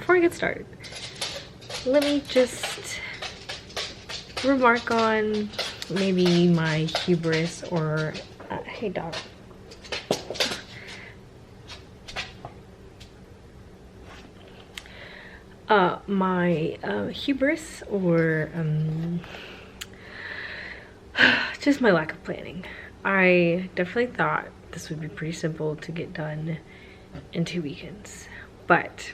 before I get started, let me just remark on maybe my hubris or hey dog. My hubris or just my lack of planning. I definitely thought this would be pretty simple to get done in 2 weekends, but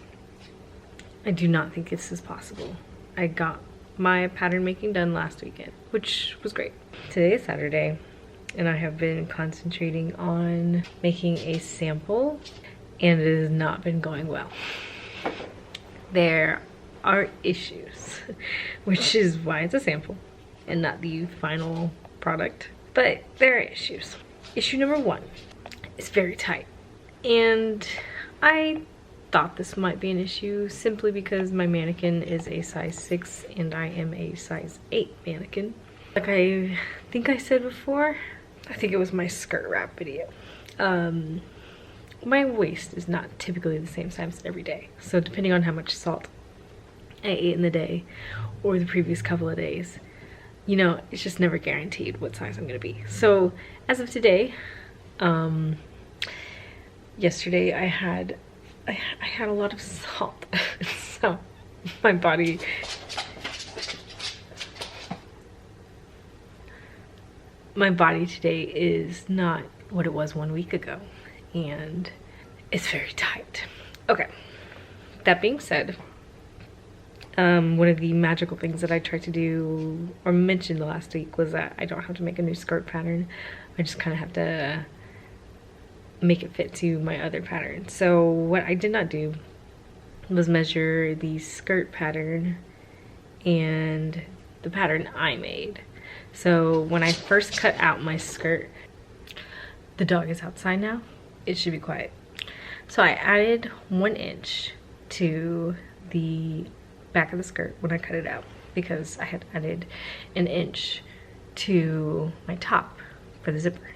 I do not think this is possible. I got my pattern making done last weekend, which was great. Today is Saturday, and I have been concentrating on making a sample, and it has not been going well. There are issues, which is why it's a sample and not the final product, but there are issues. Issue number 1 is very tight, and I thought this might be an issue simply because my mannequin is a size 6 and I am a size 8 mannequin. Like I think I said before, I think it was my skirt wrap video. My waist is not typically the same size every day, so depending on how much salt I ate in the day or the previous couple of days, you know, it's just never guaranteed what size I'm gonna be. So as of today, yesterday I had a lot of salt. So my body today is not what it was 1 week ago, and it's very tight. Okay, that being said, one of the magical things that I tried to do or mentioned last week was that I don't have to make a new skirt pattern. I just kind of have to make it fit to my other pattern. So what I did not do was measure the skirt pattern and the pattern I made. So when I first cut out my skirt, the dog is outside now, it should be quiet. So I added 1 inch to the back of the skirt when I cut it out, because I had added 1 inch to my top for the zipper.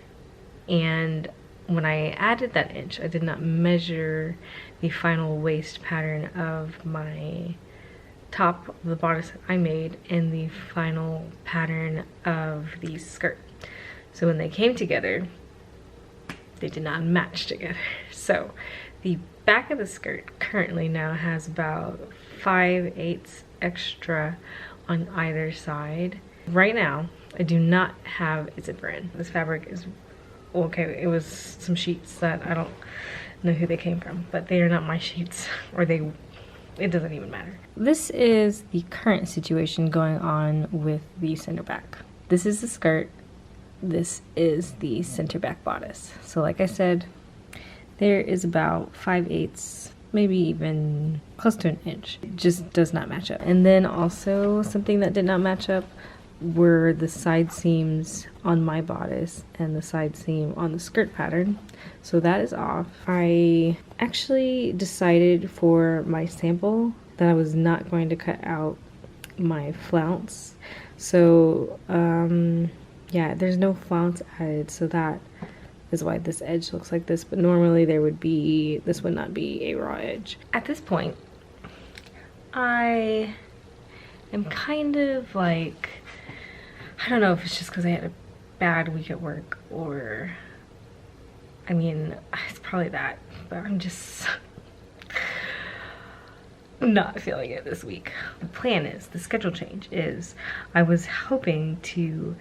And when I added that inch, I did not measure the final waist pattern of my top of the bodice that I made and the final pattern of the skirt. So when they came together, they did not match together. So the back of the skirt currently now has about 5/8 extra on either side. Right now, I do not have a zipper in. This fabric is, okay, it was some sheets that I don't know who they came from, but they are not my sheets, or it doesn't even matter. This is the current situation going on with the center back. This is the skirt. This is the center back bodice. So like I said, there is about 5/8, maybe even close to 1 inch. It just does not match up. And then also something that did not match up were the side seams on my bodice and the side seam on the skirt pattern. So that is off. I actually decided for my sample that I was not going to cut out my flounce. So yeah, there's no flounce added, so that is why this edge looks like this, but normally this would not be a raw edge. At this point, I am kind of like, I don't know if it's just because I had a bad week at work, or, I mean, it's probably that, but I'm just not feeling it this week. The plan is, the schedule change is, I was hoping to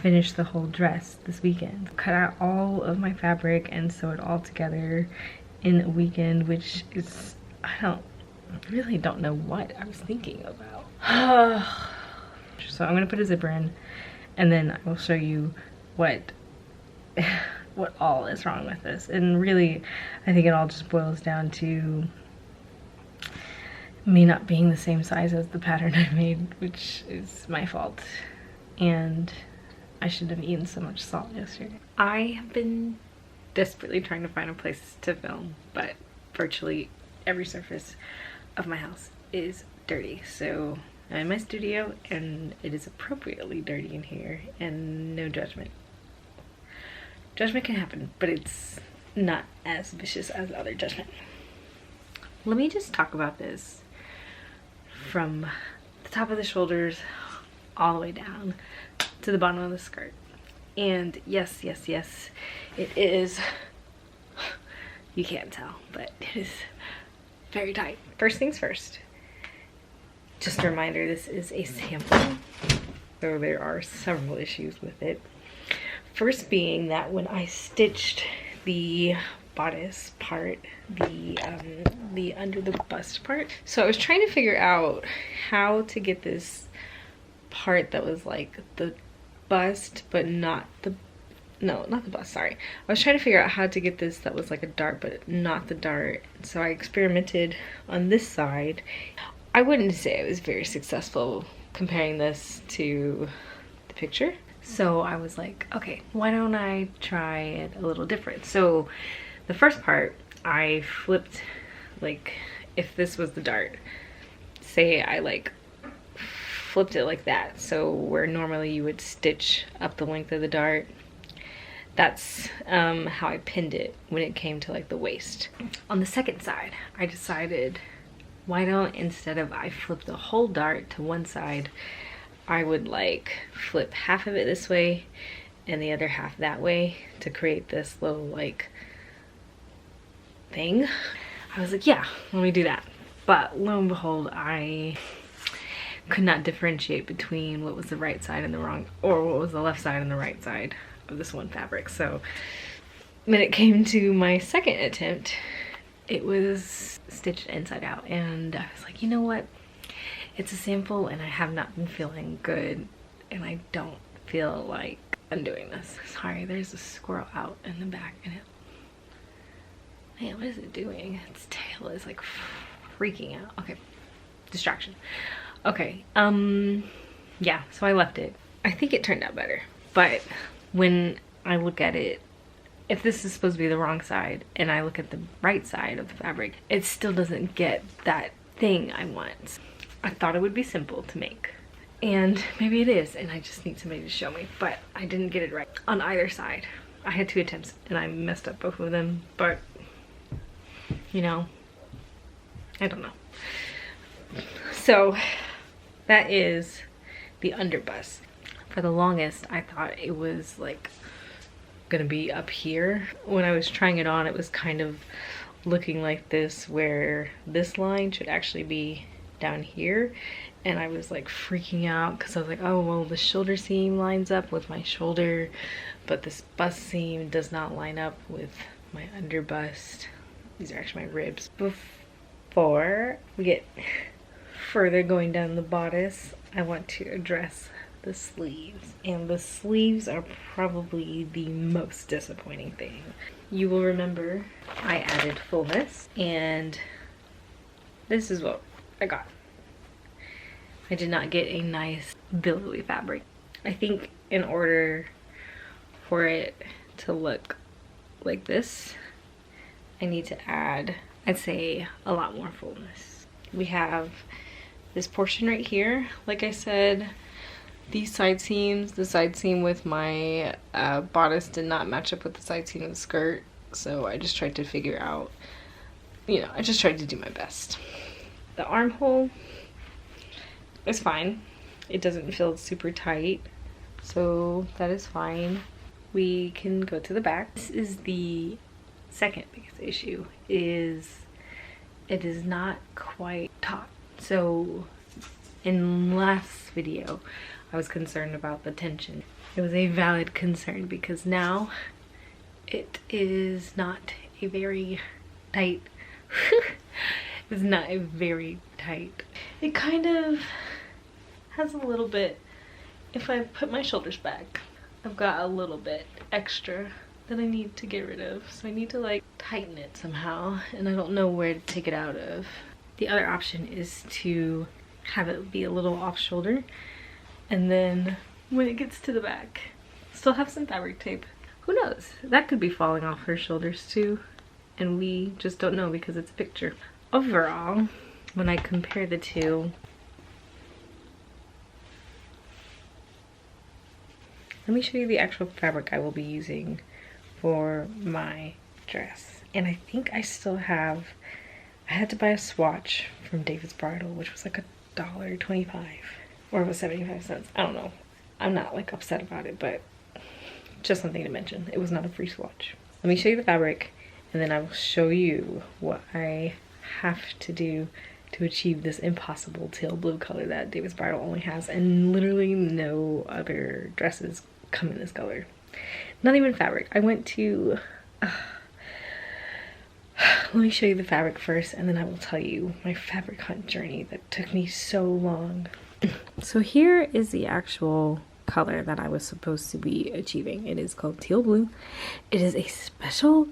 finish the whole dress this weekend, cut out all of my fabric and sew it all together in a weekend, which is, I really don't know what I was thinking about. So I'm gonna put a zipper in, and then I will show you what all is wrong with this. And really, I think it all just boils down to me not being the same size as the pattern I made, which is my fault. And I shouldn't have eaten so much salt yesterday. I have been desperately trying to find a place to film, but virtually every surface of my house is dirty. So I'm in my studio and it is appropriately dirty in here, and no judgment. Judgment can happen, but it's not as vicious as other judgment. Let me just talk about this from the top of the shoulders all the way down to the bottom of the skirt. And yes, yes, yes, it is, you can't tell, but it is very tight. First things first, just a reminder, this is a sample, so there are several issues with it. First being that when I stitched the bodice part, the under the bust part, so I was trying to figure out how to get this part that was like the bust but not the, no, not the bust, sorry. I was trying to figure out how to get this that was like a dart but not the dart. So I experimented on this side. I wouldn't say I was very successful comparing this to the picture. So I was like, okay, why don't I try it a little different? So the first part, I flipped, like, if this was the dart, say I like flipped it like that, so where normally you would stitch up the length of the dart, that's how I pinned it when it came to like the waist. On the second side, I decided, why don't, instead of I flip the whole dart to one side, I would like flip half of it this way and the other half that way to create this little like thing. I was like, yeah, let me do that. But lo and behold, I could not differentiate between what was the right side and the wrong, or what was the left side and the right side of this one fabric. So when it came to my second attempt, it was stitched inside out, and I was like, you know what? It's a sample and I have not been feeling good and I don't feel like undoing this. Sorry, there's a squirrel out in the back and it, man, what is it doing? Its tail is like freaking out. Okay, distraction. Okay, yeah, so I left it. I think it turned out better, but when I look at it, if this is supposed to be the wrong side and I look at the right side of the fabric, it still doesn't get that thing I want. I thought it would be simple to make, and maybe it is, and I just need somebody to show me, but I didn't get it right on either side. I had 2 attempts and I messed up both of them, but you know, I don't know. So that is the underbust. For the longest, I thought it was like gonna be up here. When I was trying it on, it was kind of looking like this, where this line should actually be down here, and I was like freaking out because I was like, oh well, the shoulder seam lines up with my shoulder, but this bust seam does not line up with my underbust. These are actually my ribs. Before we get further going down the bodice, I want to address the sleeves, and the sleeves are probably the most disappointing thing. You will remember I added fullness, and this is what I got. I did not get a nice billowy fabric. I think in order for it to look like this, I need to add, I'd say, a lot more fullness. We have this portion right here. Like I said, these side seams, the side seam with my bodice did not match up with the side seam of the skirt, so I just tried to figure out, you know, I just tried to do my best. The armhole is fine. It doesn't feel super tight, so that is fine. We can go to the back. This is the second biggest issue, is it is not quite taut. So in last video, I was concerned about the tension. It was a valid concern because now it is not a very tight it's not a very tight. It kind of has a little bit, if I put my shoulders back, I've got a little bit extra that I need to get rid of. So I need to like tighten it somehow, and I don't know where to take it out of. The other option is to have it be a little off shoulder, and then when it gets to the back, still have some fabric tape. Who knows? That could be falling off her shoulders too, and we just don't know because it's a picture. Overall, when I compare the two, let me show you the actual fabric I will be using for my dress. And I think I still have, I had to buy a swatch from David's Bridal, which was like $1.25 or it was 75 cents. I don't know. I'm not like upset about it, but just something to mention. It was not a free swatch. Let me show you the fabric and then I will show you what I have to do to achieve this impossible teal blue color that David's Bridal only has, and literally no other dresses come in this color. Not even fabric. I went to let me show you the fabric first and then I will tell you my fabric hunt journey that took me so long. So here is the actual color that I was supposed to be achieving. It is called teal blue. It is a special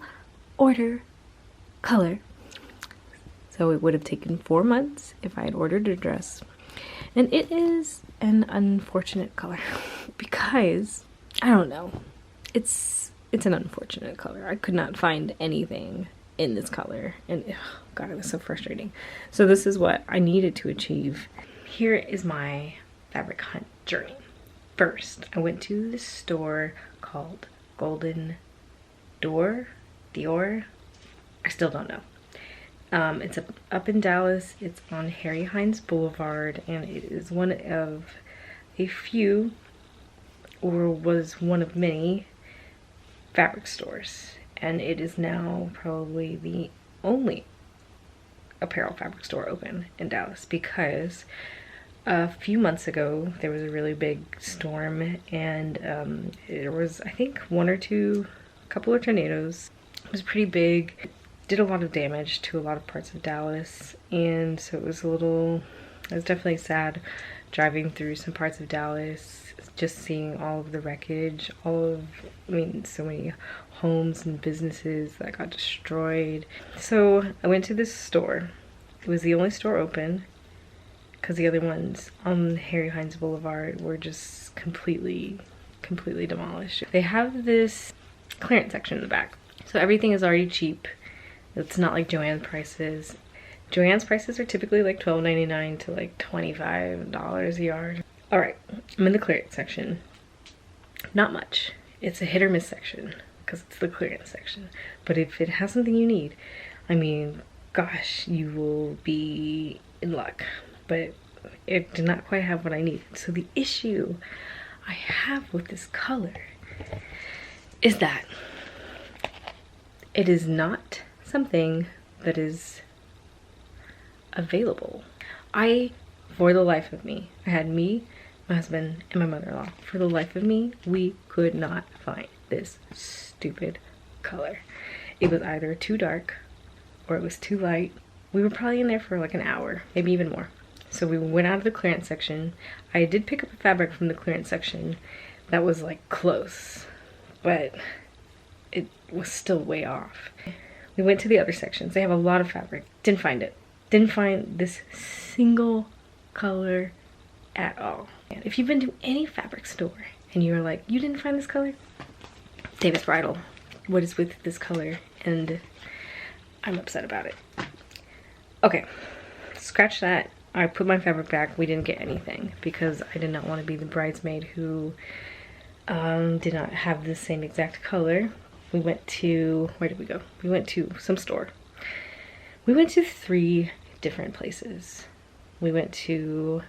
order color. So it would have taken 4 months if I had ordered a dress. And it is an unfortunate color because, I don't know, it's an unfortunate color. I could not find anything in this color and oh god, it was so frustrating. So this is what I needed to achieve. Here is my fabric hunt journey. First, I went to this store called Golden Dior. I still don't know. It's up in Dallas. It's on Harry Hines Boulevard, and it is one of a few, or was one of many, fabric stores. And it is now probably the only apparel fabric store open in Dallas because a few months ago there was a really big storm and there was, I think, a couple of tornadoes. It was pretty big. Did a lot of damage to a lot of parts of Dallas, and so it was definitely sad driving through some parts of Dallas, just seeing all of the wreckage, so many homes and businesses that got destroyed. So I went to this store. It was the only store open because the other ones on Harry Hines Boulevard were just completely demolished. They have this clearance section in the back, so everything is already cheap. It's not like Joann's prices. Joann's prices are typically like $12.99 to like $25 a yard. All right, I'm in the clearance section. Not much. It's a hit or miss section because it's the clearance section. But if it has something you need, I mean, gosh, you will be in luck. But it did not quite have what I needed. So the issue I have with this color is that it is not something that is available. For the life of me, I had me, my husband, and my mother-in-law. For the life of me, we could not find this stupid color. It was either too dark or it was too light. We were probably in there for like an hour, maybe even more. So we went out of the clearance section. I did pick up a fabric from the clearance section that was like close, but it was still way off. We went to the other sections. They have a lot of fabric. Didn't find it. Didn't find this single color at all. And if you've been to any fabric store and you're like, you didn't find this color? David's Bridal. What is with this color? And I'm upset about it. Okay, scratch that. I put my fabric back. We didn't get anything because I did not want to be the bridesmaid who did not have the same exact color. We went to, where did we go? We went to some store. We went to 3 different places. We went to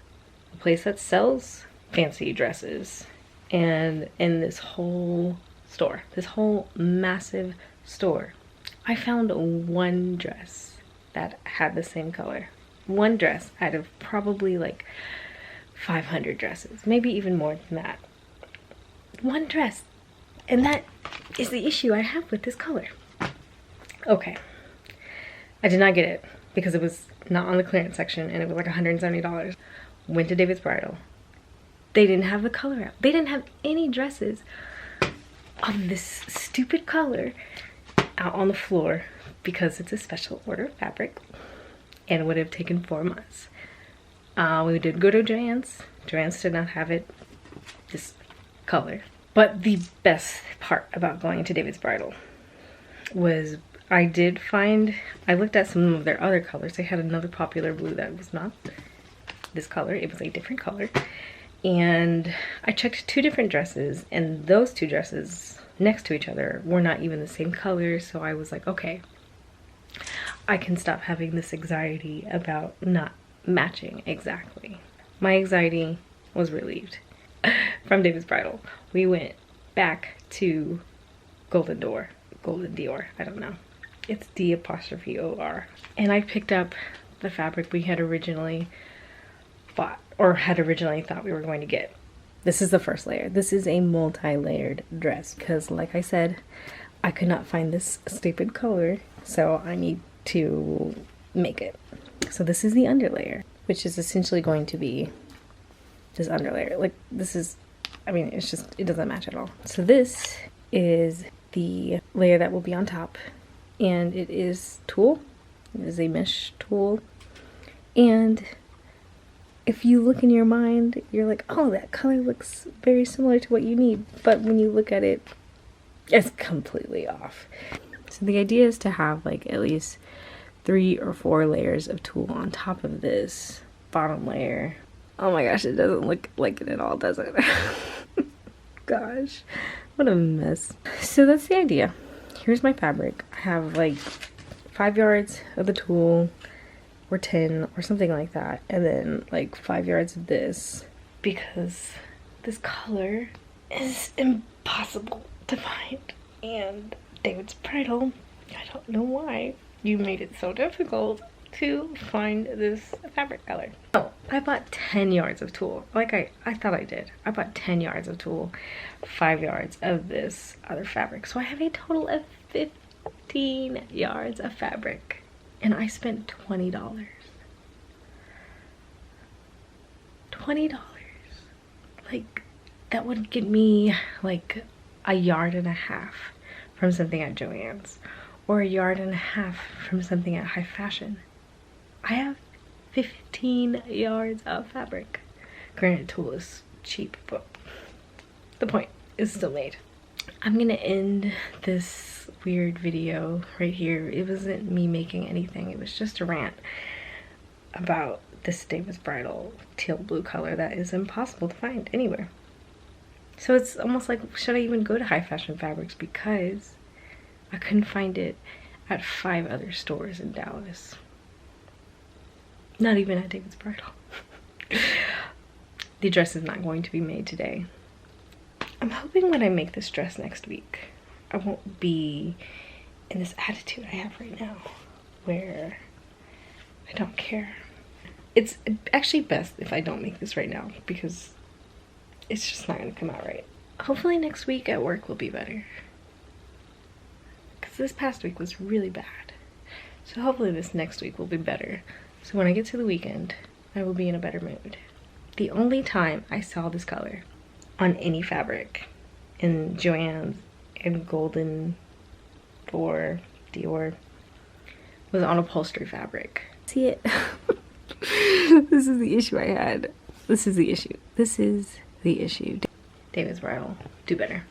a place that sells fancy dresses, and in this whole store, this whole massive store, I found one dress that had the same color. One dress out of probably like 500 dresses, maybe even more than that. One dress. And that is the issue I have with this color. Okay. I did not get it because it was not on the clearance section and it was like $170. Went to David's Bridal. They didn't have the color out. They didn't have any dresses of this stupid color out on the floor because it's a special order fabric and it would have taken 4 months. We did go to Joann's. Joann's did not have it, this color. But the best part about going to David's Bridal was I looked at some of their other colors. They had another popular blue that was not this color. It was a different color. And I checked 2 different dresses, and those 2 dresses next to each other were not even the same color. So I was like, okay, I can stop having this anxiety about not matching exactly. My anxiety was relieved. From David's Bridal, we went back to Golden Dior, I don't know. It's D''O''R. And I picked up the fabric we had originally bought, or had originally thought we were going to get. This is the first layer. This is a multi-layered dress because, like I said, I could not find this stupid color, so I need to make it. So this is the underlayer, which is essentially going to be this underlayer. Like, this is, I mean, it's just, it doesn't match at all. So this is the layer that will be on top, and it is tulle. It is a mesh tulle. And if you look in your mind, you're like, oh, that color looks very similar to what you need. But when you look at it, it's completely off. So the idea is to have like at least 3 or 4 layers of tulle on top of this bottom layer. Oh my gosh, it doesn't look like it at all, does it? Gosh, what a mess. So that's the idea. Here's my fabric. I have like 5 yards of the tulle, or 10, or something like that, and then like 5 yards of this, because this color is impossible to find. And David's Bridal, I don't know why you made it so difficult to find this fabric color. Oh, I bought 10 yards of tulle. Like I thought I did. I bought 10 yards of tulle, 5 yards of this other fabric. So I have a total of 15 yards of fabric. And I spent $20. $20. Like, that would get me like a yard and a half from something at Joann's, or a yard and a half from something at High Fashion. I have 15 yards of fabric. Granted, tulle is cheap, but the point is still made. I'm gonna end this weird video right here. It wasn't me making anything, it was just a rant about this David's Bridal teal blue color that is impossible to find anywhere. So it's almost like, should I even go to High Fashion Fabrics, because I couldn't find it at 5 other stores in Dallas. Not even at David's Bridal. The dress is not going to be made today. I'm hoping when I make this dress next week, I won't be in this attitude I have right now, where I don't care. It's actually best if I don't make this right now, because it's just not gonna come out right. Hopefully next week at work will be better, because this past week was really bad. So hopefully this next week will be better. So when I get to the weekend, I will be in a better mood. The only time I saw this color on any fabric in Joann's and Golden or Dior was on upholstery fabric. See it? This is the issue I had. This is the issue. This is the issue. David's Bridal, do better.